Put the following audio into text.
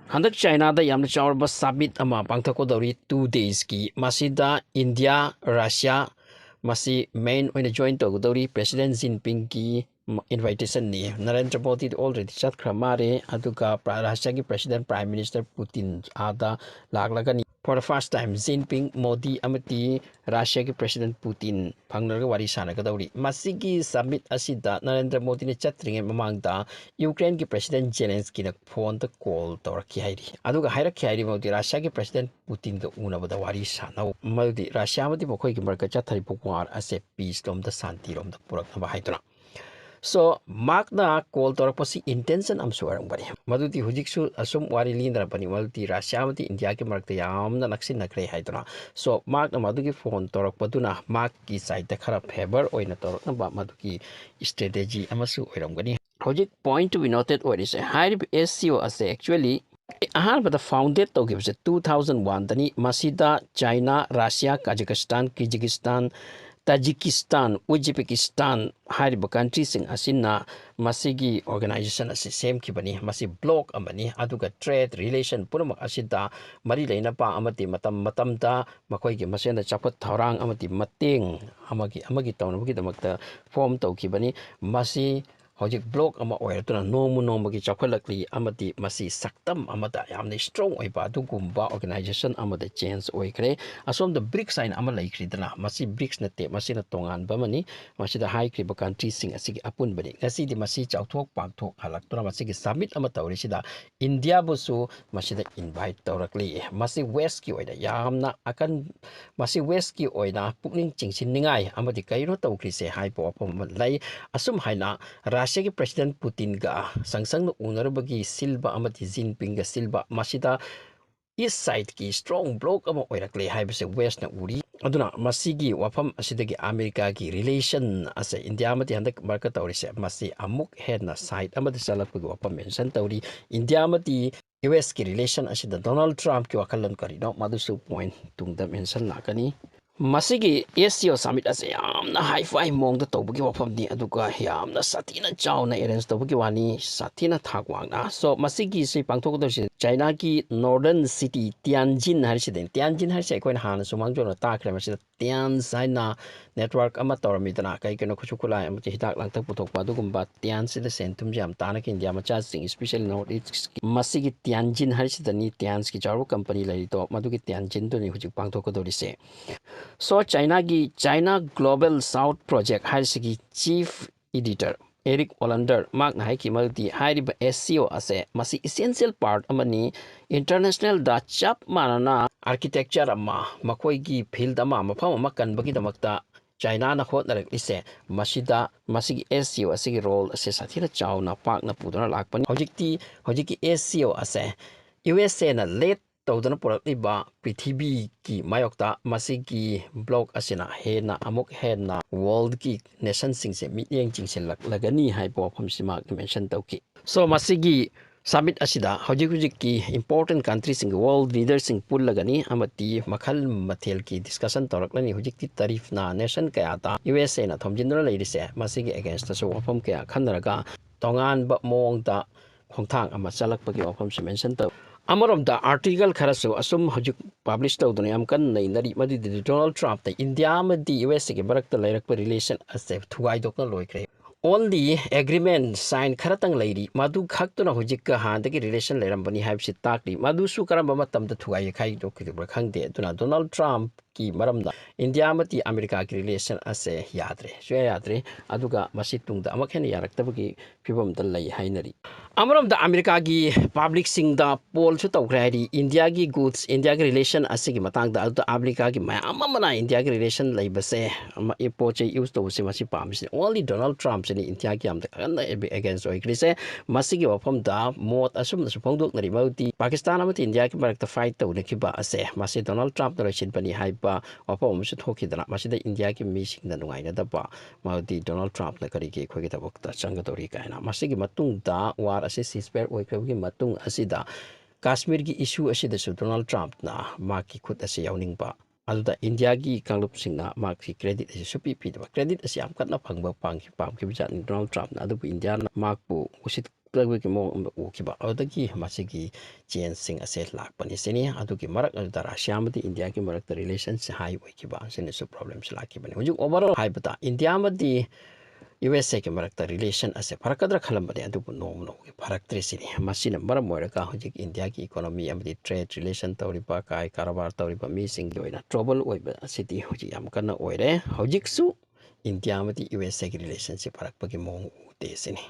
Handak China da yamna chawrba summit ama pangthakkodori 2 days ki masida India Russia masi main oina join tawdori President Xinping ki invitation ni Narendra Modi already chat kramare aduga Russia ki President Prime Minister Putin ada laglagani for the first time Xinping Modi amati Russia ki President Putin phangnaga wari sanagadori masigi summit asida Narendra Modi ne chatringe mamangda Ukraine ki President Zelensky na phone ta call toraki hairi aduga hairak hairi modi Russia ki President Putin ga unabada wari sanau modi Russia madi bokhoi ki marka chathari war ase peace lom da santi lom da purakna haiduna so mark na call torapasi intention am suarang bari madudi hujiksu asum wari lindra bani malti Russia mati India ki marka yamna naksin nakre haiduna so mark na madugi phone torakpaduna mark ki side ta khara favor oina torakna ba madugi strategy amasu oirangani Project point to be noted what is a high SCO as actually but the founded to gives 2001 dani masida China Russia Kazakhstan Kyrgyzstan Tajikistan Uzbekistan hariba countries sing asinna masigi organization asi same kibani masi block amani aduga trade relation puramak asida mari leina pa amati matamda makoi gi masena chapat thorang amati mateng amagi tawnabugi damakta form tawkibani masi Hojik block ama oil to no gi chocolate amati masi saktam amata yamne strong oiba dugumba organization amada change oikre asom the BRICS sign amala ikridana masi BRICS nate masi na tongan bamani masi the high kriba country sing asigi apun bani ngasi di masi chauthok pakthok halaktuna masi gi summit ama tawrisida India busu masi da invite tawrakli masi west ki oida yamna akan masi west ki oida pukning chingsin ningai amadi kairo tawkri se high po lai asum haina Russia ki President Putin ga sangsang no unarbagi silba amati Xinping ga silba masida east side ki strong block ama oirakle haibase west na uri aduna masigi wafam asidagi America ki relation ase India amati handak marka tawrise masi amuk head na side amati salakpagi wafam mention tawri India amati US ki relation asida Donald Trump ki wakalan karino madusu point tungda mention nakani Masigi SCO Summit as yamna high-fi mong da tawbagi wafam ni aduga yamna satina chaw na arrange tawbagi wani satina thagwang na so masigi si pangthok do si China ki northern city Tianjin har si den Tianjin har si ko na han sumang jo na ta kre masi Tian China network ama tawrami dana kai keno khusukula am chi hidak lang tak puthok pa dugumba Tian si the centum jam ta na ki India ma cha sing especially north east masigi Tianjin har si dani Tian ki charu company lai to madugi Tianjin do ni hujik pangthok do ri se So China Global South Project Haisigi Chief Editor Eric Olander Mark na haiki malti hairiba SCO ase masi essential part amani international da chap manana architecture ama makoi gi field ama mafam ama kanbagi damakta China na khot narak ise masida masigi SCO asigi role ase sathira chawna pak na pudana lakpani hojiki SCO ase USA na late tawdana purakliba prithibi ki mayokta masigi block asina hena amuk hena world ki nation singse mityeng chingsen lagani hai po phamsima mention tawki so masigi summit asida hojik ki important countries in the world leaders sing pul lagani amati makhal mathel ki discussion toraklani hojik ti tarif na nation kaya ta USA na thomjindra leirise masigi against so wafam kaya khanaraga tongan ba mong da khongthang ama chalakpagi wafam si mention taw Amarom the article kharasu asum hojik publish tawduna yam kan nei nari madi Donald Trump the India madi US ke barakta lairakpa relation ase thuai dokna loikre only agreement sign kharatang lairi madu khaktuna hojik ka handagi relation lairambani haibsi takri madu su karamba matamda thuai khai dokidubra khangde duna Donald Trump ki maramda India mati America ki relation ase yadre aduga masitungda amakhen yaraktabagi pibam dal lai hainari Amaram the America gi public sing the poll su tawkrai India gi goods India gi relation asigi matang da America gi amamana India gi relation laibase ama epoche use to se masi pamsi only Donald Trump se ni India gi am da against oikrise masigi wafam da mot asum su phongdok nari mauti Pakistan amati India gi barakta fight to ne kiba ase masi Donald Trump da rachin pani haipa wafam su thokidana masi da India gi mi sing da nungai na da ba mauti Donald Trump na kari gi khogi da bokta changadori kaina masigi matung da war ase ceasefire oikrabgi matung asida Kashmir gi issue asida su Donald Trump na maki khut ase yawningba aduda India gi kanglup singna maki credit ase supi pi da credit ase am katna phangba pamki bijat Donald Trump na adu India na makpu usit ꯇꯒꯤ ꯃꯑꯣꯡ ꯑꯃ ꯎꯈꯤꯕ ꯑꯗꯨꯗꯒꯤ ꯃꯁꯤꯒꯤ ꯆꯦꯟꯖꯁꯤꯡ ꯑꯁꯦ ꯂꯥꯛꯄꯅꯤ ꯁꯤꯅꯤ ꯑꯗꯨꯒꯤ ꯃꯔꯛ ꯑꯗꯨꯗ ꯔꯁꯤꯌꯥ ꯑꯃꯗꯤ ꯏꯟꯗꯤꯌꯥꯒꯤ ꯃꯔꯛꯇ ꯔꯤꯂꯦꯁꯟꯁꯤ ꯍꯥꯏ ꯑꯣꯏꯈꯤꯕ ꯑꯁꯤꯅꯁꯨ ꯄ꯭ꯔꯣꯕ꯭ꯂꯦꯝꯁꯤ ꯂꯥꯛꯈꯤꯕꯅꯤ ꯍꯧꯖꯤꯛ ꯑꯣꯚꯔꯑꯣꯜ ꯍꯥꯏꯕꯗ ꯏꯟꯗꯤꯌꯥ ꯑꯃꯗꯤ USA ꯒꯤ ꯃꯔꯛꯇ ꯔꯤꯂꯦꯁꯟ ꯑꯁꯦ ꯐꯔꯛꯀꯗ꯭ꯔꯥ ꯈꯜꯂꯝꯕꯅꯤ ꯑꯗꯨꯕꯨ ꯅꯣꯡꯃ ꯅꯣꯡꯃꯒꯤ ꯐꯔꯛꯇ꯭ꯔꯤꯁꯤꯅꯤ ꯃꯁꯤꯅ ꯃꯔꯝ ꯑꯣꯏꯔꯒ ꯍꯧꯖꯤꯛ ꯏꯟꯗꯤꯌꯥꯒꯤ ꯏꯀꯣꯅꯣꯃꯤ ꯑꯃꯗꯤ ꯇ꯭ꯔꯦꯗ ꯔꯤꯂꯦꯁꯟ ꯇꯧꯔꯤꯕ ꯀꯔꯕꯥꯔ ꯇꯧꯔꯤꯕ ꯃꯤꯁꯤꯡꯒꯤ ꯑꯣꯏꯅ ꯇ꯭ꯔꯣꯕꯜ ꯑꯣꯏꯕ ꯑꯁꯤꯗꯤ ꯍꯧꯖꯤꯛ ꯌꯥꯝ ꯀꯟꯅ ꯑꯣꯏꯔꯦ ꯍꯧꯖꯤꯛꯁꯨ ꯏꯟꯗꯤꯌꯥ ꯑꯃꯗꯤ USA ꯒꯤ ꯔꯤꯂꯦꯁꯟꯁꯤꯞ ꯐꯔꯛꯄꯒꯤ ꯃꯑꯣꯡ ꯎꯗꯦ ꯁꯤꯅꯤ